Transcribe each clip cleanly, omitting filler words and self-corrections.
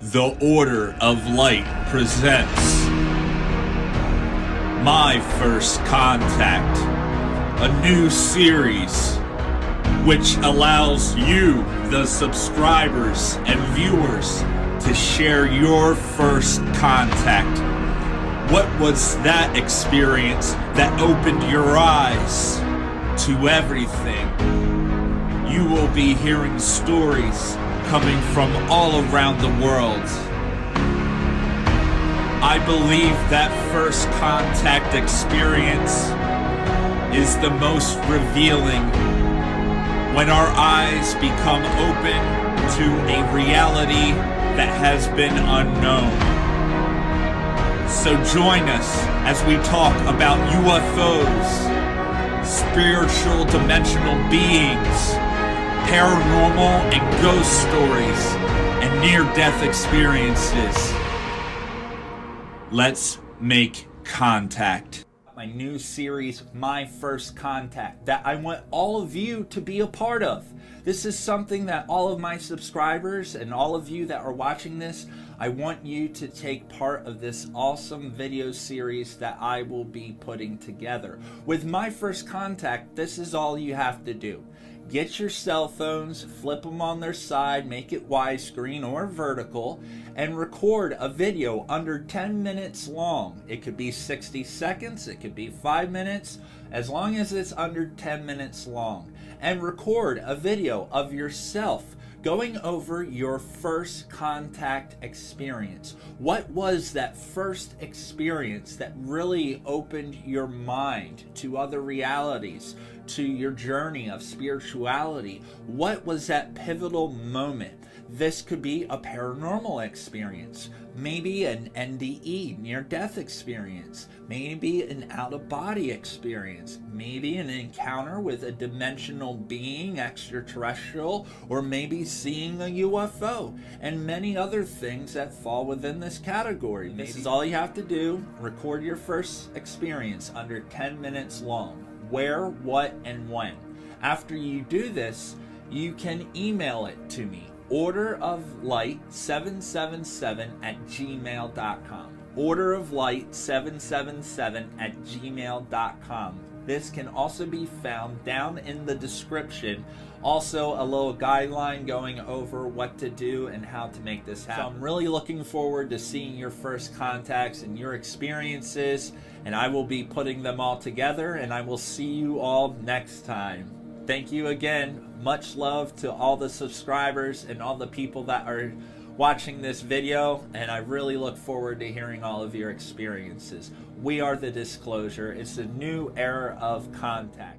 The Order of Light presents My First Contact, a new series which allows you, the subscribers and viewers, to share your first contact. What was that experience that opened your eyes to everything? You will be hearing stories coming from all around the world. I believe that first contact experience is the most revealing, when our eyes become open to a reality that has been unknown. So join us as we talk about UFOs, spiritual dimensional beings, paranormal and ghost stories, and near-death experiences. Let's make contact. My new series, My First Contact, that I want all of you to be a part of. This is something that all of my subscribers and all of you that are watching this, I want you to take part of this awesome video series that I will be putting together. With My First Contact, this is all you have to do. Get your cell phones, flip them on their side, make it widescreen or vertical, and record a video under 10 minutes long. It could be 60 seconds, it could be 5 minutes, as long as it's under 10 minutes long. And record a video of yourself going over your first contact experience. What was that first experience that really opened your mind to other realities, to your journey of spirituality? What was that pivotal moment? This could be a paranormal experience, maybe an NDE, near-death experience, maybe an out-of-body experience, maybe an encounter with a dimensional being, extraterrestrial, or maybe seeing a UFO, and many other things that fall within this category. This is all you have to do. Record your first experience under 10 minutes long. Where, what, and when. After you do this, you can email it to me. orderoflight777@gmail.com. orderoflight777@gmail.com. This can also be found down in the description. Also, a little guideline going over what to do and how to make this happen. So I'm really looking forward to seeing your first contacts and your experiences, and I will be putting them all together, and I will see you all next time. Thank you again. Much love to all the subscribers and all the people that are watching this video, and I really look forward to hearing all of your experiences. We are the Disclosure. It's a new era of contact.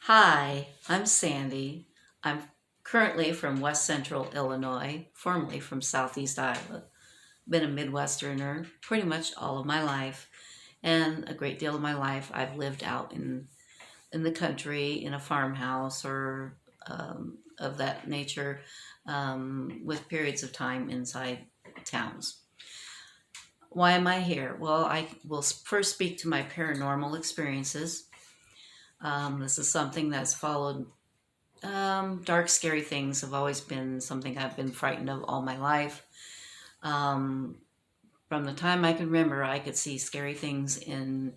Hi, I'm Sandy. I'm currently from West Central Illinois, formerly from Southeast Iowa. Been a Midwesterner pretty much all of my life, and a great deal of my life I've lived out in the country in a farmhouse or of that nature, with periods of time inside towns. Why am I here? Well, I will first speak to my paranormal experiences. This is something that's followed. Dark, scary things have always been something I've been frightened of all my life. From the time I can remember, I could see scary things in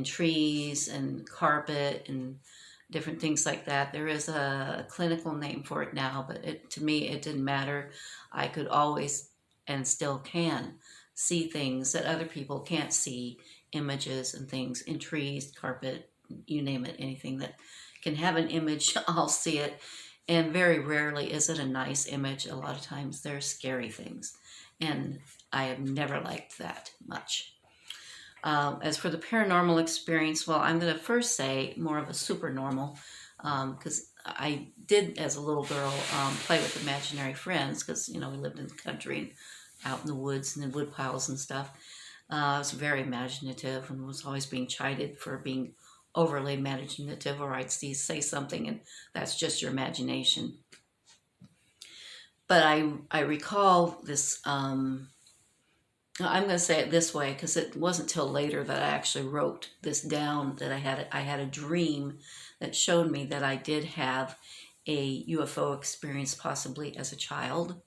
trees and carpet and different things like that. There is a clinical name for it now, but to me, it didn't matter. I could always, and still can, see things that other people can't see, images and things in trees, carpet, you name it, anything that can have an image, I'll see it. And very rarely is it a nice image. A lot of times they're scary things. And I have never liked that much. As for the paranormal experience, well, I'm going to first say more of a supernormal, because I did, as a little girl, play with imaginary friends, because, we lived in the country and out in the woods and in wood piles and stuff. I was very imaginative and was always being chided for being overly imaginative, or I'd say something and that's just your imagination. But I recall this, I'm going to say it this way because it wasn't till later that I actually wrote this down, that I had a dream that showed me that I did have a UFO experience possibly as a child.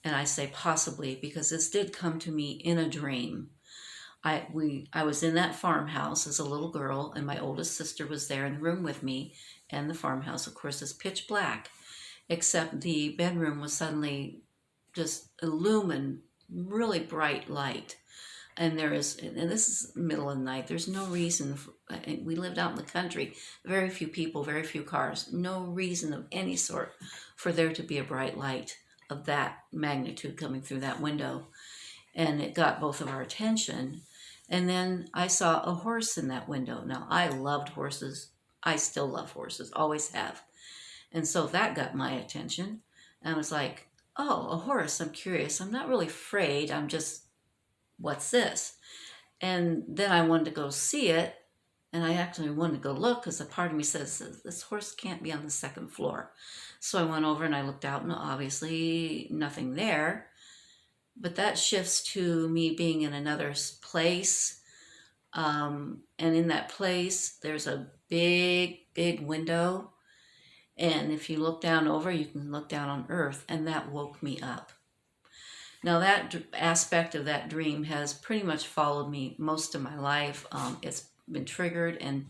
And I say possibly because this did come to me in a dream. I was in that farmhouse as a little girl, and my oldest sister was there in the room with me, and the farmhouse, of course, is pitch black, except the bedroom was suddenly just illumined, really bright light. And this is middle of the night. There's no reason. We lived out in the country, very few people, very few cars. No reason of any sort for there to be a bright light of that magnitude coming through that window. And it got both of our attention. And then I saw a horse in that window. Now, I loved horses. I still love horses, always have. And so that got my attention. And I was like, oh, a horse. I'm curious. I'm not really afraid. I'm just, what's this? And then I wanted to go see it. And I actually wanted to go look because a part of me says, this horse can't be on the second floor. So I went over and I looked out, and obviously nothing there. But that shifts to me being in another place. And in that place, there's a big, big window. And if you look down over, you can look down on Earth. And that woke me up. Now, that aspect of that dream has pretty much followed me most of my life. It's been triggered, and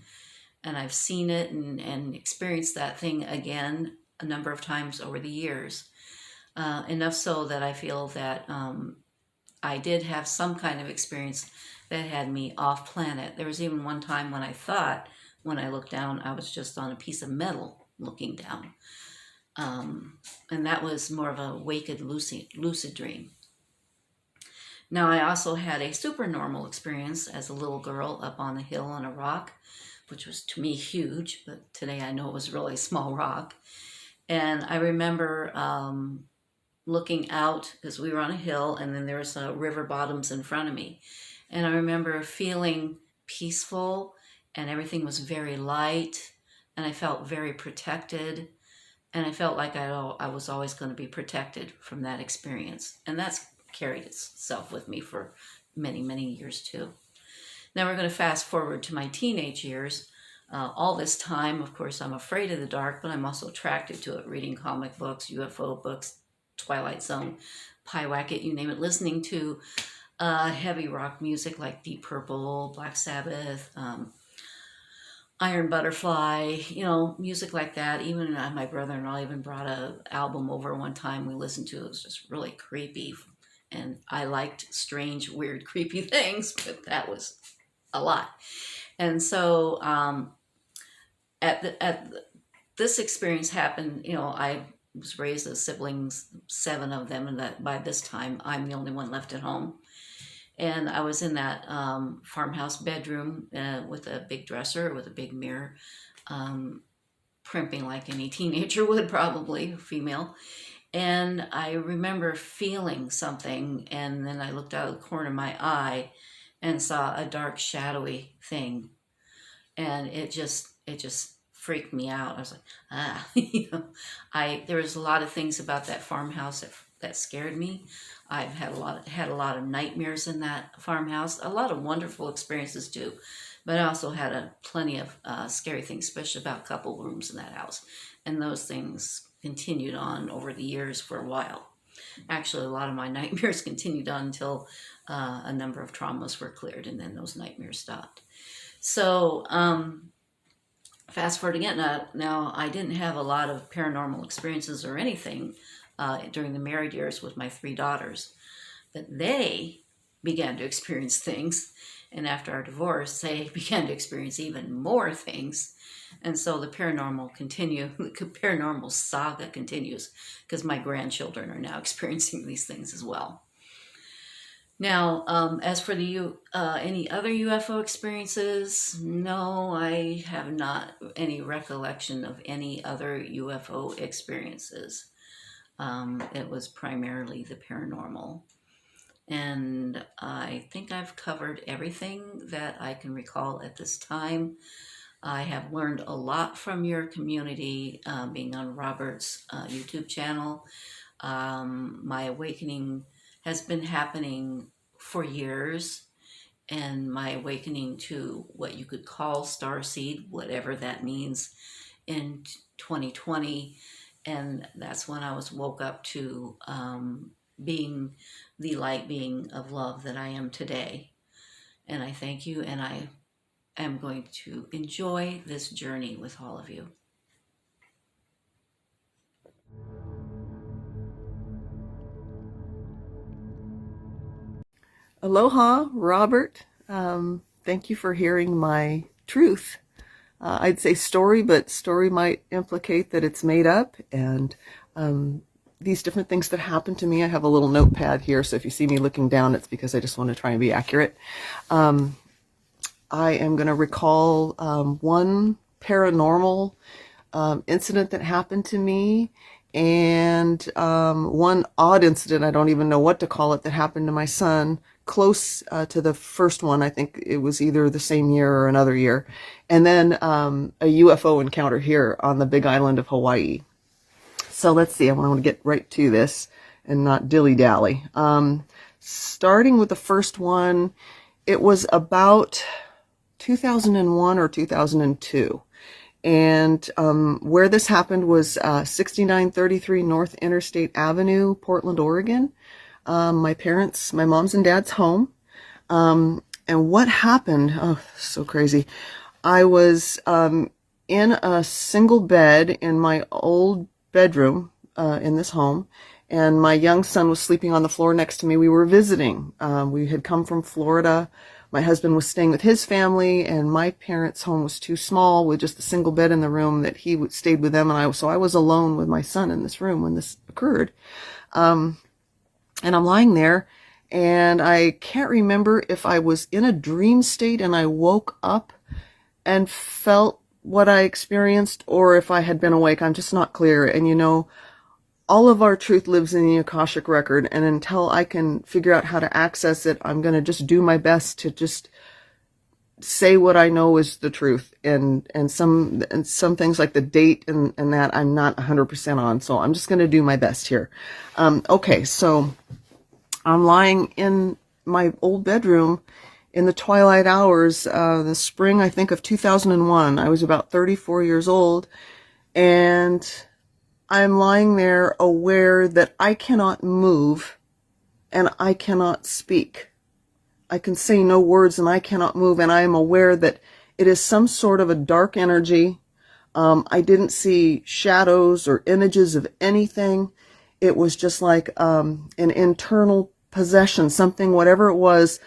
I've seen it and experienced that thing again a number of times over the years. Enough so that I feel that I did have some kind of experience that had me off planet. There was even one time when I thought, when I looked down, I was just on a piece of metal looking down. And that was more of a waked lucid dream. Now, I also had a supernormal experience as a little girl up on a hill on a rock, which was to me huge, but today I know it was really a small rock. And I remember looking out because we were on a hill, and then there was river bottoms in front of me. And I remember feeling peaceful, and everything was very light, and I felt very protected, and I felt like I was always going to be protected from that experience. And that's carried itself with me for many, many years too. Now we're going to fast forward to my teenage years. All this time, of course, I'm afraid of the dark, but I'm also attracted to it, reading comic books, UFO books, Twilight Zone, Pyewacket, you name it, listening to heavy rock music like Deep Purple, Black Sabbath, Iron Butterfly, music like that. Even my brother-in-law even brought an album over one time we listened to. It was just really creepy. And I liked strange, weird, creepy things, but that was a lot. And so this experience happened, I was raised as siblings, 7 of them, and that by this time I'm the only one left at home. And I was in that farmhouse bedroom with a big dresser, with a big mirror, primping like any teenager would, probably, female. And I remember feeling something, and then I looked out of the corner of my eye and saw a dark, shadowy thing. And it just freaked me out. I was like, there was a lot of things about that farmhouse that scared me. I've had a lot of nightmares in that farmhouse, a lot of wonderful experiences too. But I also had plenty of scary things, especially about couple rooms in that house. And those things continued on over the years for a while. Actually, a lot of my nightmares continued on until a number of traumas were cleared, and then those nightmares stopped. So, fast forward again. Now, I didn't have a lot of paranormal experiences or anything during the married years with my 3 daughters, but they began to experience things. And after our divorce, they began to experience even more things. And so the paranormal saga continues, because my grandchildren are now experiencing these things as well. Now, as for any other UFO experiences, no, I have not any recollection of any other UFO experiences. It was primarily the paranormal. And I think I've covered everything that I can recall at this time. I have learned a lot from your community, being on Robert's YouTube channel. My awakening has been happening for years, and my awakening to what you could call starseed, whatever that means, in 2020. And that's when I was woke up to being the light being of love that I am today. And I thank you, and I am going to enjoy this journey with all of you. Aloha, Robert. Thank you for hearing my truth. I'd say story, but story might implicate that it's made up. And these different things that happen to me, I have a little notepad here. So if you see me looking down, it's because I just want to try and be accurate. I am going to recall one paranormal incident that happened to me, and one odd incident, I don't even know what to call it, that happened to my son, close to the first one. I think it was either the same year or another year. And then a UFO encounter here on the big island of Hawaii. So let's see, I want to get right to this and not dilly-dally. Starting with the first one, it was about 2001 or 2002. And where this happened was 6933 North Interstate Avenue, Portland, Oregon. My mom's and dad's home. And what happened, oh, so crazy. I was in a single bed in my old bedroom in this home, and my young son was sleeping on the floor next to me. We were visiting. We had come from Florida. My husband was staying with his family, and my parents' home was too small with just a single bed in the room that he stayed with them. So I was alone with my son in this room when this occurred. And I'm lying there, and I can't remember if I was in a dream state and I woke up and felt what I experienced, or if I had been awake. I'm just not clear. And all of our truth lives in the Akashic record, and until I can figure out how to access it, I'm going to just do my best to just say what I know is the truth. And some things like the date and that I'm not 100% on. So I'm just going to do my best here. Okay, so I'm lying in my old bedroom in the twilight hours, the spring, I think, of 2001. I was about 34 years old, and I'm lying there aware that I cannot move and I cannot speak. I can say no words and I cannot move, and I am aware that it is some sort of a dark energy. I didn't see shadows or images of anything. It was just like an internal possession, something, whatever it was,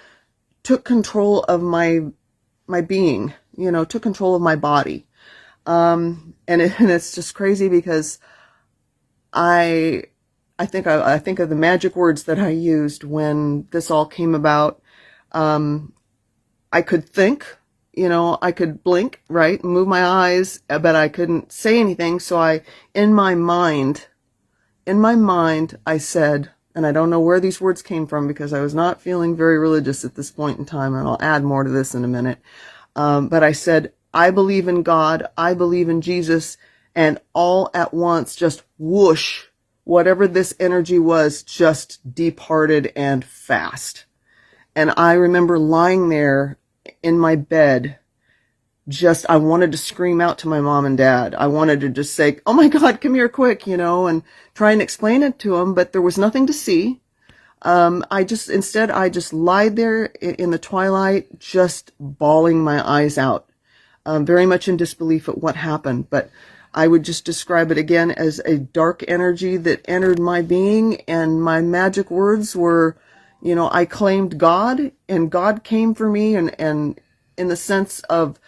took control of my being, took control of my body. And it's just crazy because I think of the magic words that I used when this all came about. I could think, I could blink, right, move my eyes, but I couldn't say anything. So in my mind, I said, and I don't know where these words came from because I was not feeling very religious at this point in time, and I'll add more to this in a minute. But I said, I believe in God, I believe in Jesus, and all at once, just whoosh, whatever this energy was just departed and fast. And I remember lying there in my bed, I wanted to scream out to my mom and dad. I wanted to just say, oh my God, come here quick, and try and explain it to them, but there was nothing to see. I just lied there in the twilight, just bawling my eyes out, very much in disbelief at what happened. But I would just describe it again as a dark energy that entered my being, and my magic words were, I claimed God, and God came for me, and in the sense of,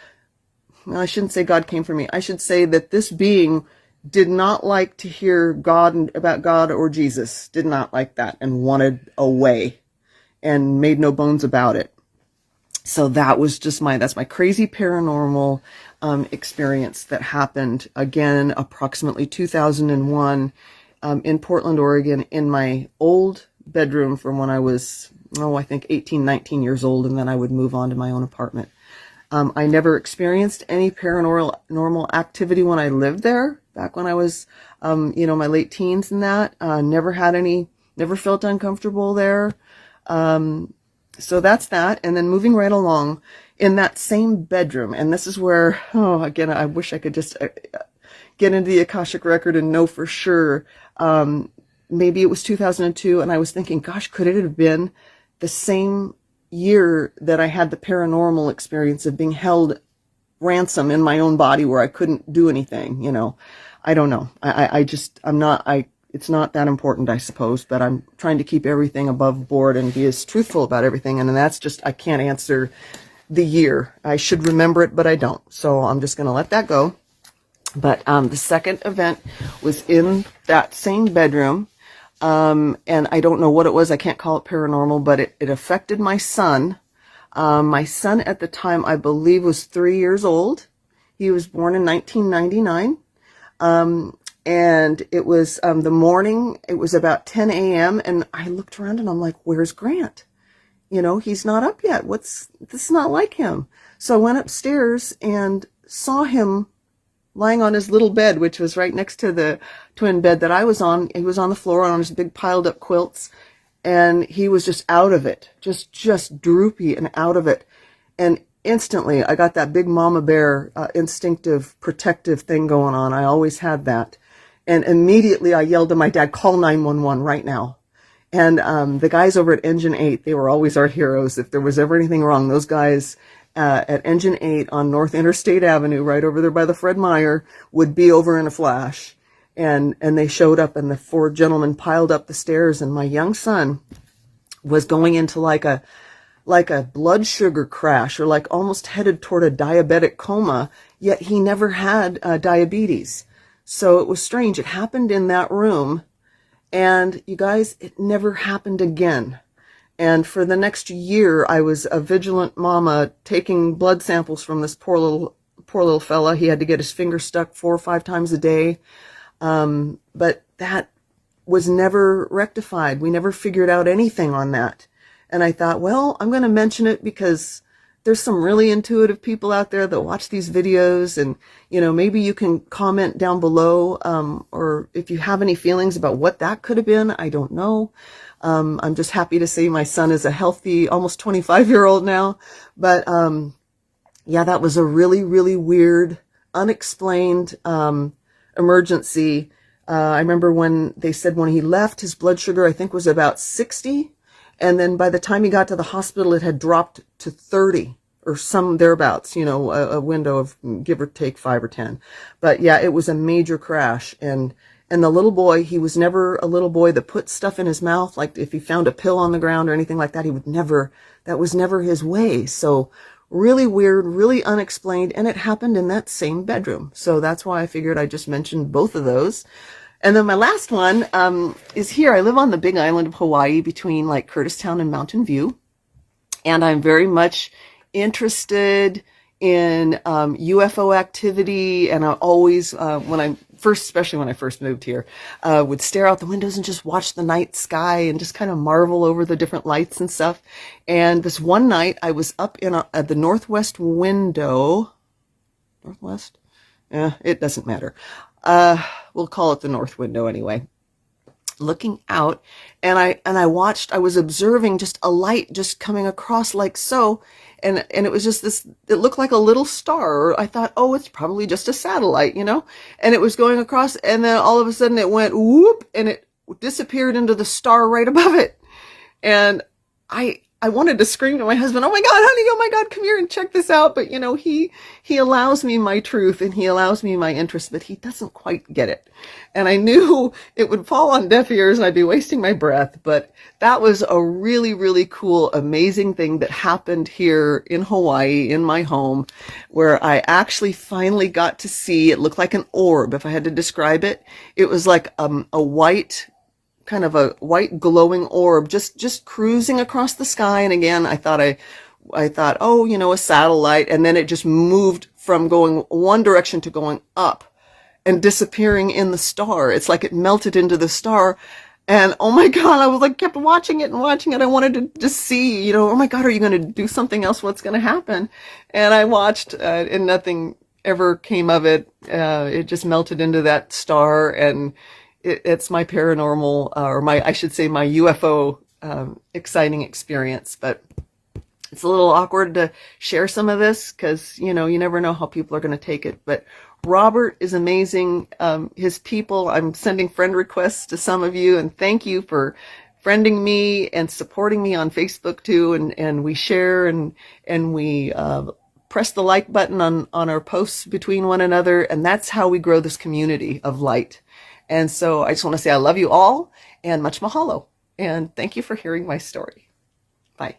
well, I shouldn't say God came for me. I should say that this being did not like to hear about God or Jesus, did not like that, and wanted away. and made no bones about it. So that was just that's my crazy paranormal experience that happened again approximately 2001 in Portland, Oregon, in my old bedroom from when I was, I think 18, 19 years old, and then I would move on to my own apartment. I never experienced any paranormal activity when I lived there, back when I was, my late teens and that. Never felt uncomfortable there. So that's that. And then moving right along in that same bedroom. And this is where, again, I wish I could just get into the Akashic record and know for sure. Maybe it was 2002. And I was thinking, gosh, could it have been the same year that I had the paranormal experience of being held ransom in my own body where I couldn't do anything? I don't know. It's not that important, I suppose, but I'm trying to keep everything above board and be as truthful about everything. And that's just, I can't answer the year. I should remember it, but I don't. So I'm just going to let that go. But the second event was in that same bedroom. And I don't know what it was. I can't call it paranormal, but it affected my son. My son at the time, I believe, was 3 years old. He was born in 1999. And it was the morning, it was about 10 a.m. And I looked around and I'm like, where's Grant? He's not up yet. This is not like him. So I went upstairs and saw him lying on his little bed, which was right next to the twin bed that I was on. He was on the floor on his big piled up quilts, and he was just out of it, just droopy and out of it. And instantly I got that big mama bear instinctive protective thing going on. I always had that. And immediately I yelled to my dad, call 911 right now. And the guys over at Engine 8, they were always our heroes. If there was ever anything wrong, those guys at Engine 8 on North Interstate Avenue, right over there by the Fred Meyer, would be over in a flash. And they showed up, and the four gentlemen piled up the stairs, and my young son was going into like a blood sugar crash, or like almost headed toward a diabetic coma, yet he never had diabetes. So it was strange. It happened in that room, and you guys, it never happened again. And for the next year, I was a vigilant mama taking blood samples from this poor little fella. He had to get his finger stuck 4 or 5 times a day. But that was never rectified. We never figured out anything on that. And I thought, well, I'm going to mention it because there's some really intuitive people out there that watch these videos, and, maybe you can comment down below, or if you have any feelings about what that could have been. I don't know. I'm just happy to say my son is a healthy, almost 25-year-old now. But, yeah, that was a really, really weird, unexplained, emergency. I remember when they said when he left, his blood sugar, I think, was about 60. And then by the time he got to the hospital, it had dropped to 30 or some thereabouts, a window of give or take 5 or 10. But yeah, it was a major crash. And the little boy, he was never a little boy that put stuff in his mouth. Like if he found a pill on the ground or anything like that, that was never his way. So really weird, really unexplained. And it happened in that same bedroom. So that's why I figured I just mentioned both of those. And then my last one is here. I live on the big island of Hawaii between like Curtistown and Mountain View. And I'm very much interested in UFO activity. And I always, especially when I first moved here, would stare out the windows and just watch the night sky and just kind of marvel over the different lights and stuff. And this one night I was up at the northwest window. Northwest? It doesn't matter. We'll call it the north window anyway, looking out, and I was observing just a light just coming across like so, and it was just this, it looked like a little star. I thought, oh, it's probably just a satellite, and it was going across, and then all of a sudden it went whoop, and it disappeared into the star right above it. And I wanted to scream to my husband, oh my God, honey, oh my God, come here and check this out. But, he allows me my truth and he allows me my interest, but he doesn't quite get it. And I knew it would fall on deaf ears and I'd be wasting my breath. But that was a really, really cool, amazing thing that happened here in Hawaii, in my home, where I actually finally got to see, it looked like an orb. If I had to describe it, it was like a white kind of a white glowing orb just cruising across the sky. And again, I thought, oh, you know, a satellite. And then it just moved from going one direction to going up and disappearing in the star. It's like it melted into the star. And oh my God, I was like, kept watching it and watching it. I wanted to just see, you know, oh my God, are you going to do something else? What's going to happen? And I watched, and nothing ever came of it. It just melted into that star, and it's my paranormal, I should say my UFO, exciting experience. But it's a little awkward to share some of this because, you know, you never know how people are going to take it. But Robert is amazing. His people, I'm sending friend requests to some of you, and thank you for friending me and supporting me on Facebook too. And we share and we press the like button on our posts between one another. And that's how we grow this community of light. And so I just want to say I love you all and much mahalo. And thank you for hearing my story. Bye.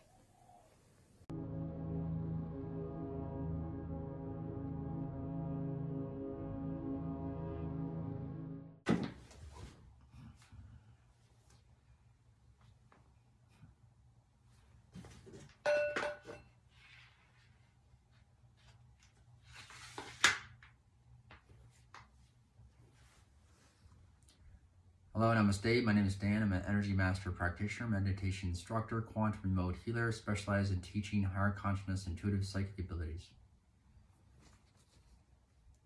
Hello, namaste. My name is Dan. I'm an energy master practitioner, meditation instructor, quantum remote healer, specialized in teaching higher consciousness, intuitive psychic abilities.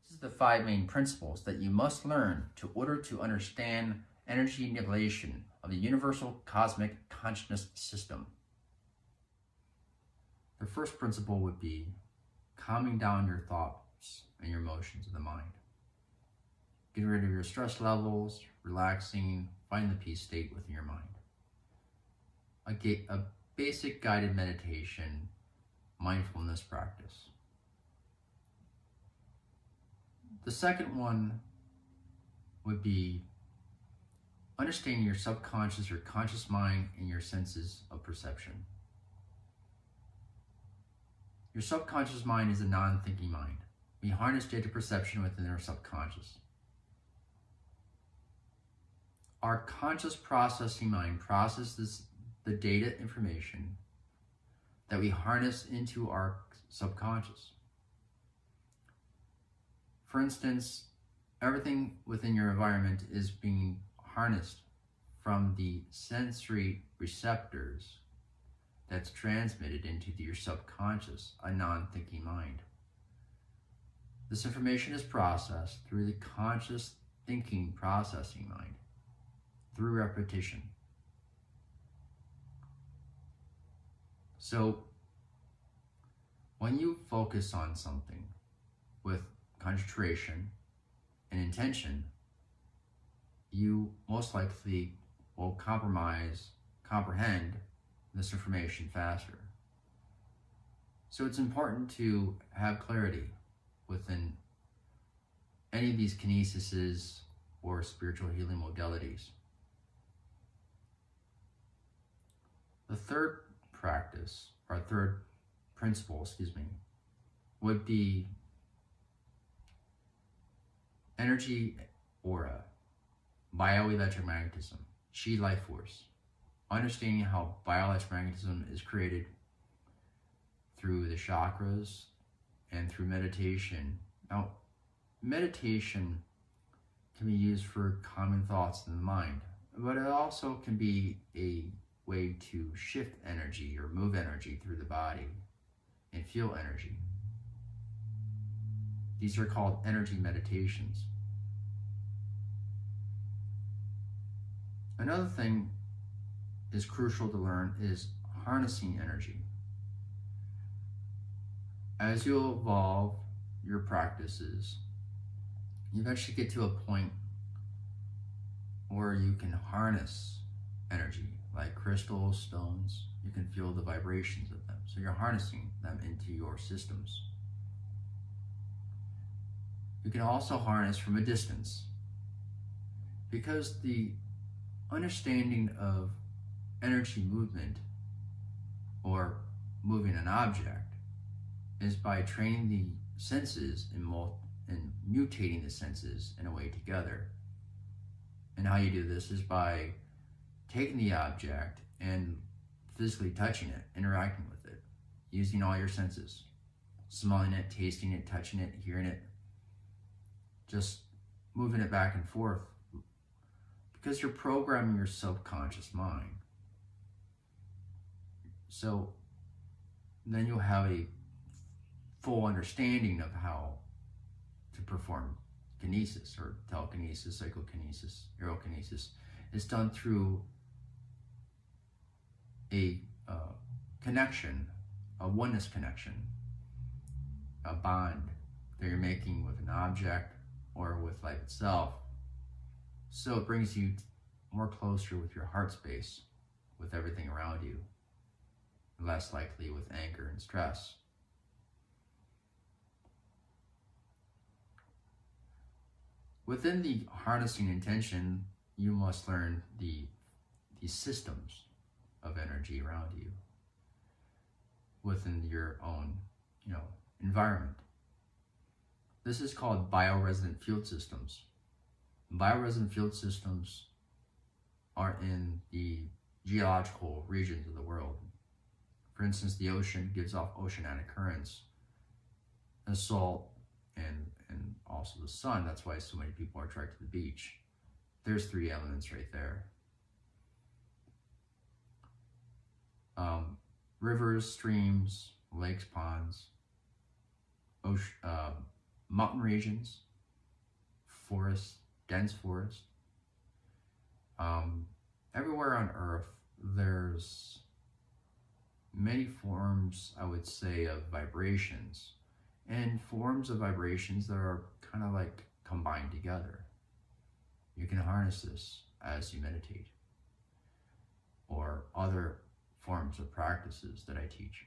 This is the 5 main principles that you must learn in order to understand energy manipulation of the universal cosmic consciousness system. The first principle would be calming down your thoughts and your emotions of the mind. Get rid of your stress levels, relaxing, find the peace state within your mind. A basic guided meditation, mindfulness practice. The second one would be understanding your subconscious, your conscious mind, and your senses of perception. Your subconscious mind is a non-thinking mind. We harness data perception within our subconscious. Our conscious processing mind processes the data information that we harness into our subconscious. For instance, everything within your environment is being harnessed from the sensory receptors that's transmitted into your subconscious, a non-thinking mind. This information is processed through the conscious thinking processing mind, through repetition. So when you focus on something with concentration and intention, you most likely will comprehend this information faster. So it's important to have clarity within any of these kinesises or spiritual healing modalities. The third principle, would be energy aura, bioelectric magnetism, chi life force. Understanding how bioelectric magnetism is created through the chakras and through meditation. Now, meditation can be used for calming thoughts in the mind, but it also can be a way to shift energy or move energy through the body and feel energy. These are called energy meditations. Another thing is crucial to learn is harnessing energy. As you evolve your practices, you eventually get to a point where you can harness energy, like crystals, stones. You can feel the vibrations of them. So you're harnessing them into your systems. You can also harness from a distance, because the understanding of energy movement or moving an object is by training the senses and mutating the senses in a way together. And how you do this is by taking the object and physically touching it, interacting with it, using all your senses, smelling it, tasting it, touching it, hearing it, just moving it back and forth, because you're programming your subconscious mind. So then you'll have a full understanding of how to perform kinesis or telekinesis, psychokinesis, aerokinesis. It's done through a connection, a oneness connection, a bond that you're making with an object or with life itself. So it brings you more closer with your heart space, with everything around you, less likely with anger and stress. Within the harnessing intention, you must learn the systems of energy around you within your own, environment. This is called bioresonant field systems. Bioresonant field systems are in the geological regions of the world. For instance, the ocean gives off oceanic currents, the salt, and also the sun. That's why so many people are attracted to the beach. There's 3 elements right there. Rivers, streams, lakes, ponds, mountain regions, forests, dense forest. Everywhere on Earth, there's many forms, I would say, of vibrations, and forms of vibrations that are kind of like combined together. You can harness this as you meditate, or other forms of practices that I teach.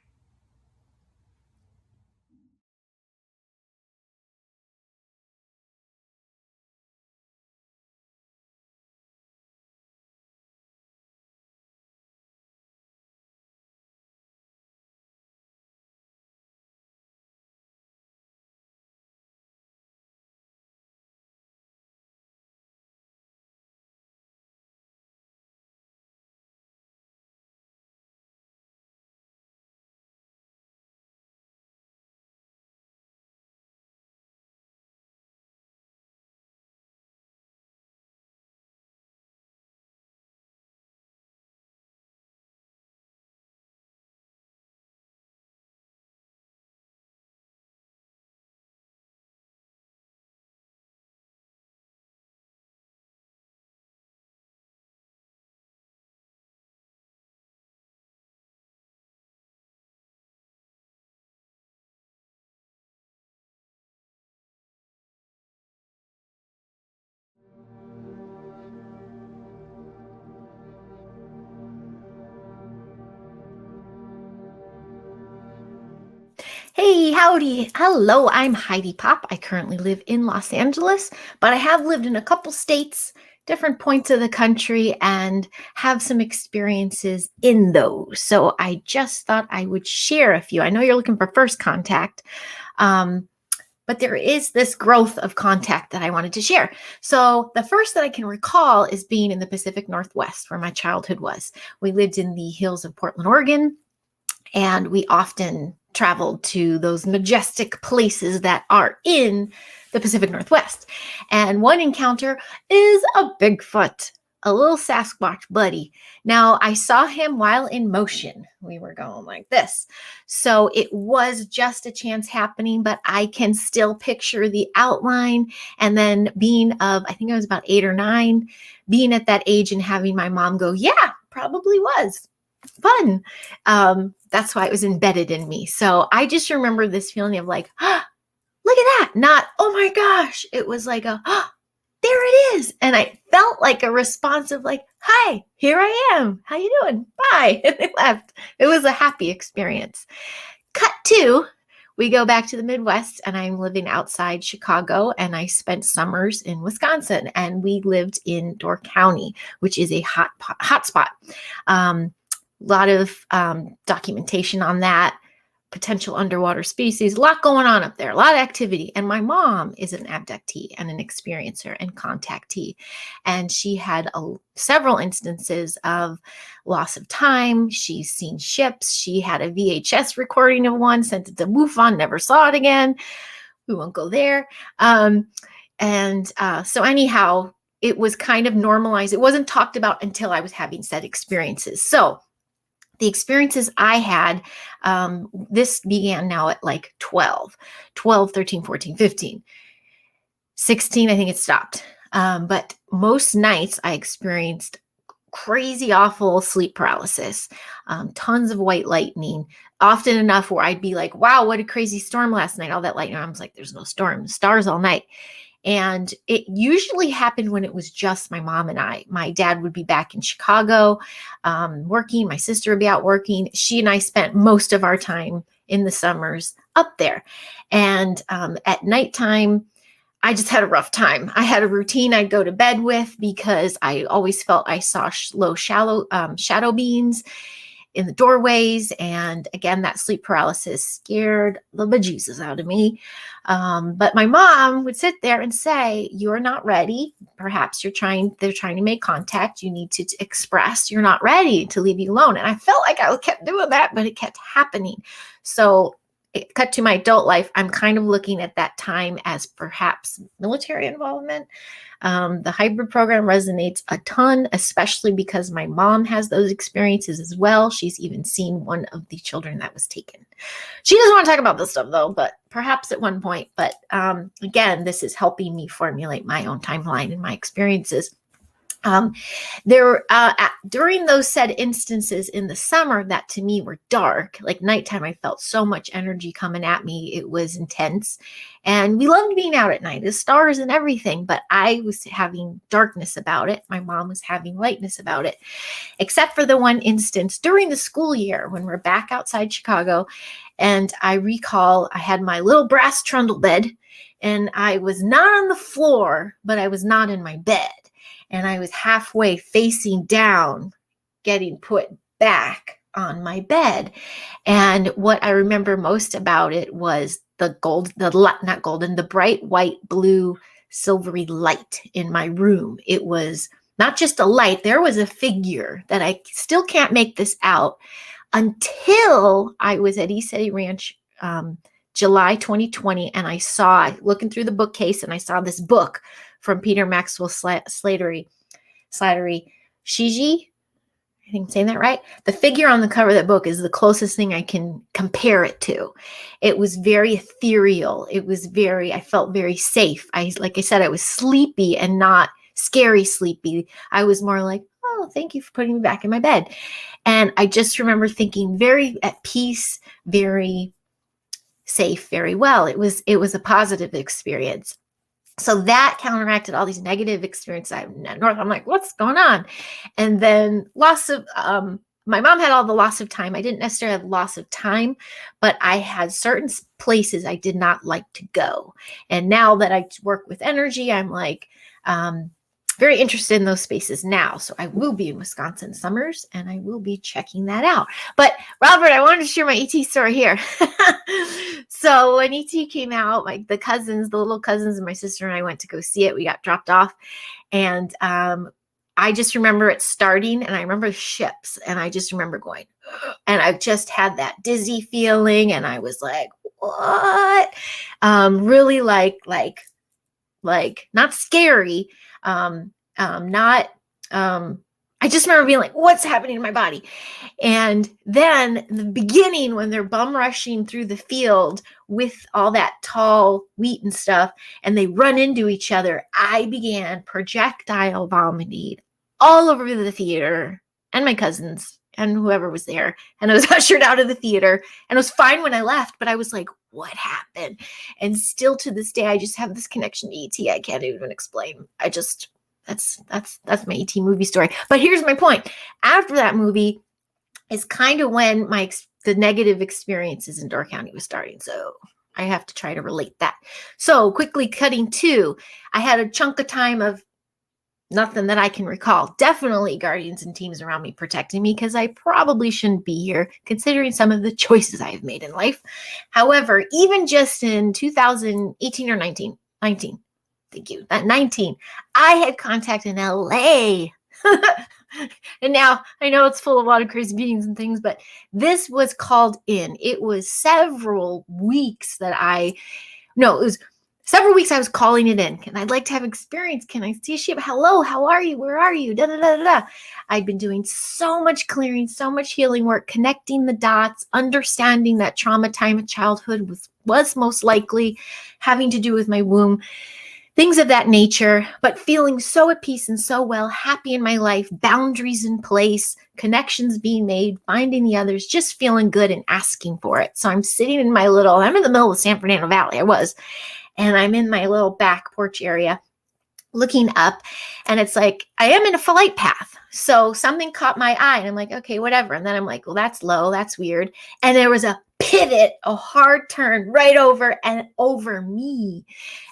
Hey, howdy. Hello, I'm Heidi Popp. I currently live in Los Angeles, but I have lived in a couple states, different points of the country, and have some experiences in those. So I just thought I would share a few. I know you're looking for first contact, but there is this growth of contact that I wanted to share. So the first that I can recall is being in the Pacific Northwest, where my childhood was. We lived in the hills of Portland, Oregon, and we often traveled to those majestic places that are in the Pacific Northwest. And one encounter is a Bigfoot, a little Sasquatch buddy. Now, I saw him while in motion. We were going like this. So it was just a chance happening, but I can still picture the outline. And then being of, I think I was about 8 or 9, being at that age and having my mom go, yeah, probably was. Fun. That's why it was embedded in me. So I just remember this feeling of like, look at that. Not, oh my gosh. It was like there it is. And I felt like a response of like, hi, here I am. How you doing? Bye. And I left. It was a happy experience. Cut to, we go back to the Midwest, and I'm living outside Chicago, and I spent summers in Wisconsin, and we lived in Door County, which is a hot spot. A lot of documentation on that. potential underwater species, a lot going on up there, a lot of activity. And my mom is an abductee and an experiencer and contactee. And she had several instances of loss of time. She's seen ships. She had a VHS recording of one, sent it to MUFON, never saw it again. We won't go there. So anyhow, it was kind of normalized. It wasn't talked about until I was having said experiences. So the experiences I had, this began now at like 12, 13, 14, 15, 16, I think it stopped. But most nights I experienced crazy, awful sleep paralysis, tons of white lightning, often enough where I'd be like, wow, what a crazy storm last night, all that lightning. I was like, there's no storm, stars all night. And it usually happened when it was just my mom and I. My dad would be back in Chicago working. My sister would be out working. She and I spent most of our time in the summers up there. And at nighttime, I just had a rough time. I had a routine I'd go to bed with because I always felt I saw shadow beings in the doorways. And again, that sleep paralysis scared the bejesus out of me. But my mom would sit there and say, you're not ready. Perhaps they're trying to make contact. You need to express you're not ready to leave you alone. And I felt like I kept doing that, but it kept happening. So it cut to my adult life. I'm kind of looking at that time as perhaps military involvement. The hybrid program resonates a ton, especially because my mom has those experiences as well. She's even seen one of the children that was taken. She doesn't want to talk about this stuff though, but perhaps at one point. But again, this is helping me formulate my own timeline and my experiences. During those said instances in the summer that to me were dark, like nighttime, I felt so much energy coming at me. It was intense. And we loved being out at night, the stars and everything, but I was having darkness about it. My mom was having lightness about it, except for the one instance during the school year when we're back outside Chicago. And I recall I had my little brass trundle bed and I was not on the floor, but I was not in my bed. And I was halfway facing down, getting put back on my bed. And what I remember most about it was the bright white, blue, silvery light in my room. It was not just a light. There was a figure that I still can't make this out until I was at East City Ranch, July 2020. And I saw, looking through the bookcase, and I saw this book from Peter Maxwell Slattery, Shiji. I think I'm saying that right. The figure on the cover of that book is the closest thing I can compare it to. It was very ethereal. I felt very safe. Like I said, I was sleepy and not scary sleepy. I was more like, oh, thank you for putting me back in my bed. And I just remember thinking very at peace, very safe, very well. It was a positive experience. So that counteracted all these negative experiences I had at North. I'm like, what's going on? And then my mom had all the loss of time. I didn't necessarily have loss of time, but I had certain places I did not like to go. And now that I work with energy, I'm like, very interested in those spaces now. So I will be in Wisconsin summers and I will be checking that out. But Robert, I wanted to share my ET story here. So when ET came out, like the little cousins and my sister and I went to go see it. We got dropped off and I just remember it starting and I remember ships and I just remember going, and I just had that dizzy feeling and I was like, what? Really like not scary. I just remember being like, what's happening in my body? And then the beginning when they're bum rushing through the field with all that tall wheat and stuff, and they run into each other, I began projectile vomiting all over the theater and my cousins and whoever was there. And I was ushered out of the theater and it was fine when I left, but I was like, what happened? And still to this day, I just have this connection to ET. I can't even explain. That's my ET movie story. But here's my point. After that movie is kind of when the negative experiences in Door County was starting. So I have to try to relate that. So quickly cutting to, I had a chunk of time of Nothing that I can recall. Definitely guardians and teams around me protecting me, because I probably shouldn't be here considering some of the choices I have made in life. However, even just in 2018 or 19, thank you, that 19, I had contact in LA. And now I know it's full of a lot of crazy beings and things, but this was called in. It was several weeks it was several weeks I was calling it in. And I'd like to have experience. Can I see a ship? Hello, how are you? Where are you? Da, da, da, da, da. I'd been doing so much clearing, so much healing work, connecting the dots, understanding that trauma time of childhood was most likely having to do with my womb, things of that nature, but feeling so at peace and so well, happy in my life, boundaries in place, connections being made, finding the others, just feeling good and asking for it. So I'm sitting I'm in the middle of the San Fernando Valley, and I'm in my little back porch area looking up, and it's like, I am in a flight path. So something caught my eye, and I'm like, okay, whatever. And then I'm like, well, that's low, that's weird. And there was a pivot, a hard turn right over me.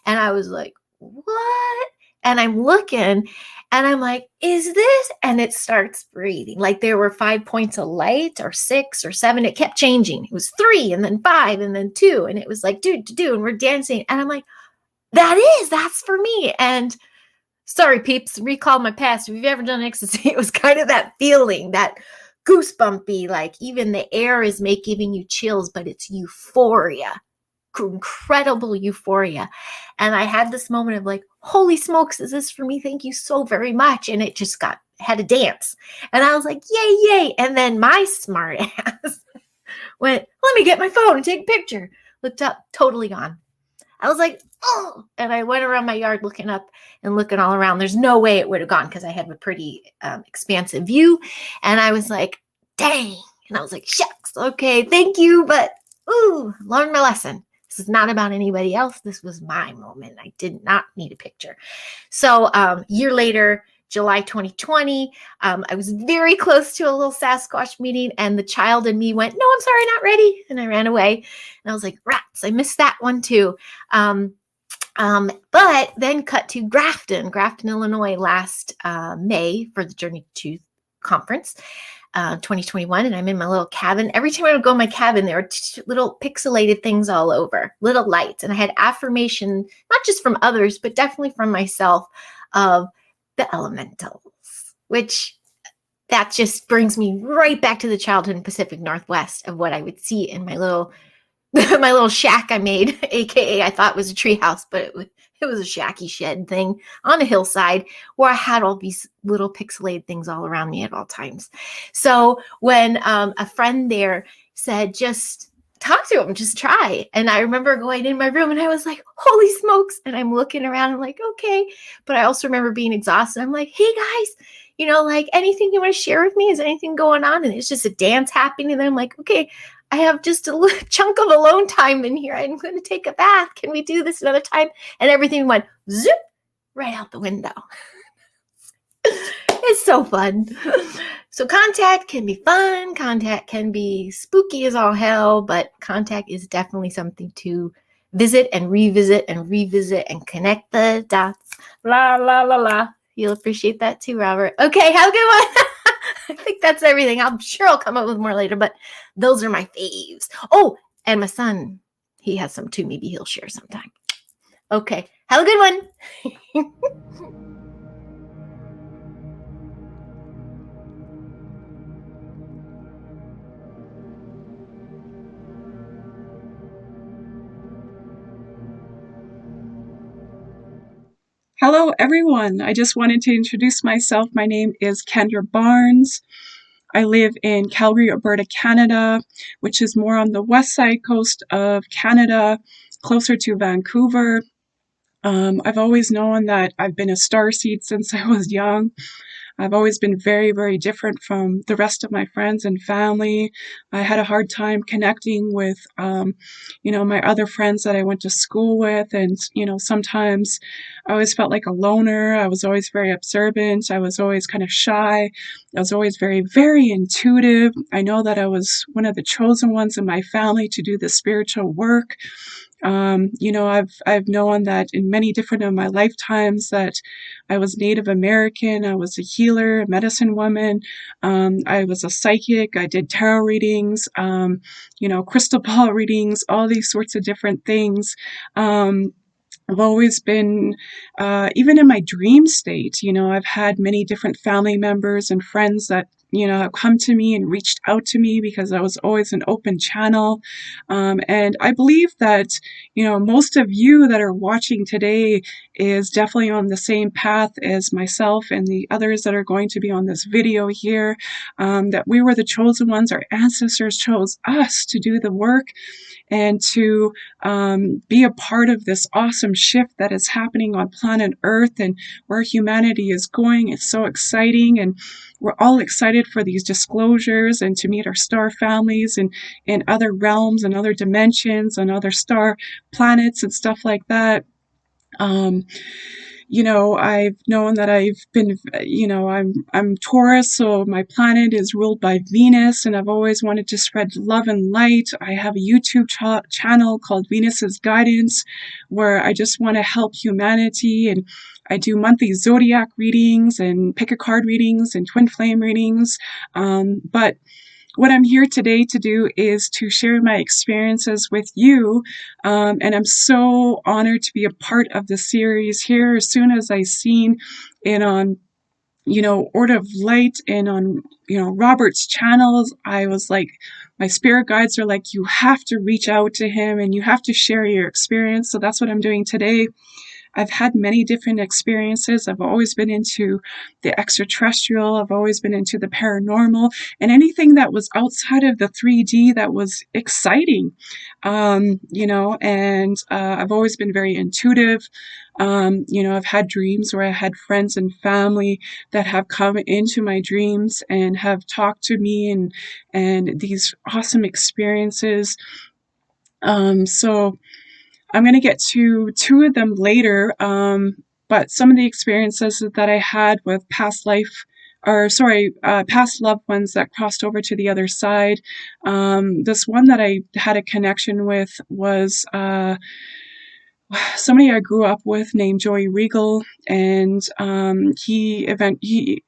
And I was like, what? And I'm looking, and I'm like, is this? And it starts breathing. Like there were 5 points of light, or 6 or 7. It kept changing. It was 3 and then 5 and then 2. And it was like, do, and we're dancing. And I'm like, that's for me. And sorry, peeps, recall my past. If you've ever done ecstasy, it was kind of that feeling, that goosebumpy, like even the air is giving you chills, but it's euphoria, incredible euphoria. And I had this moment of like, holy smokes, is this for me? Thank you so very much. And it just had a dance. And I was like, yay, yay. And then my smart ass went, let me get my phone and take a picture. Looked up, totally gone. I was like, oh, and I went around my yard looking up and looking all around. There's no way it would have gone, because I had a pretty expansive view. And I was like, dang. And I was like, shucks, okay, thank you. But, learned my lesson. This is not about anybody else. This was my moment. I did not need a picture. So year later, July 2020, I was very close to a little Sasquatch meeting, and the child in me went, no, I'm sorry, not ready. And I ran away. And I was like, rats, I missed that one too. But then cut to Grafton, Illinois last May for the Journey to Conference. 2021, and I'm in my little cabin. Every time I would go in my cabin, there were little pixelated things all over, little lights. And I had affirmation, not just from others, but definitely from myself, of the elementals, which that just brings me right back to the childhood in Pacific Northwest of what I would see in my little my little shack I made, aka I thought it was a tree house, but it was a shacky shed thing on a hillside where I had all these little pixelated things all around me at all times. So when a friend there said, just talk to him, just try. And I remember going in my room and I was like, holy smokes. And I'm looking around, I'm like, okay. But I also remember being exhausted. I'm like, hey guys, like anything you want to share with me? Is anything going on? And it's just a dance happening. And then I'm like, okay, I have just a little chunk of alone time in here. I'm going to take a bath. Can we do this another time? And everything went zip right out the window. It's so fun. So contact can be fun. Contact can be spooky as all hell, but contact is definitely something to visit and revisit and connect the dots. La, la, la, la. You'll appreciate that too, Robert. Okay, have a good one. I think that's everything. I'm sure I'll come up with more later, but those are my faves. Oh, and my son, he has some too. Maybe he'll share sometime. Okay, have a good one. Hello, everyone. I just wanted to introduce myself. My name is Kendra Barnes. I live in Calgary, Alberta, Canada, which is more on the west side coast of Canada, closer to Vancouver. I've always known that I've been a starseed since I was young. I've always been very, very different from the rest of my friends and family. I had a hard time connecting with, my other friends that I went to school with. And, sometimes I always felt like a loner. I was always very observant. I was always kind of shy. I was always very, very intuitive. I know that I was one of the chosen ones in my family to do the spiritual work. I've known that in many different of my lifetimes that I was Native American, I was a healer, a medicine woman, I was a psychic, I did tarot readings, crystal ball readings, all these sorts of different things. I've always been, even in my dream state, I've had many different family members and friends that, have come to me and reached out to me because I was always an open channel. And I believe that, most of you that are watching today is definitely on the same path as myself and the others that are going to be on this video here, that we were the chosen ones. Our ancestors chose us to do the work and to be a part of this awesome shift that is happening on planet Earth and where humanity is going. It's so exciting, and we're all excited for these disclosures and to meet our star families and in other realms and other dimensions and other star planets and stuff like that. Um, I've known that I've been, I'm Taurus, so my planet is ruled by Venus, and I've always wanted to spread love and light. I have a YouTube channel called Venus's Guidance, where I just want to help humanity, and I do monthly zodiac readings and pick a card readings and twin flame readings. But what I'm here today to do is to share my experiences with you. And I'm so honored to be a part of the series here. As soon as I seen it on, Order of Light and on, Robert's channels, I was like, my spirit guides are like, you have to reach out to him and you have to share your experience. So that's what I'm doing today. I've had many different experiences. I've always been into the extraterrestrial. I've always been into the paranormal and anything that was outside of the 3D that was exciting. I've always been very intuitive. I've had dreams where I had friends and family that have come into my dreams and have talked to me and these awesome experiences. So I'm going to get to two of them later, but some of the experiences that I had with past loved ones that crossed over to the other side. This one that I had a connection with was somebody I grew up with named Joey Regal, and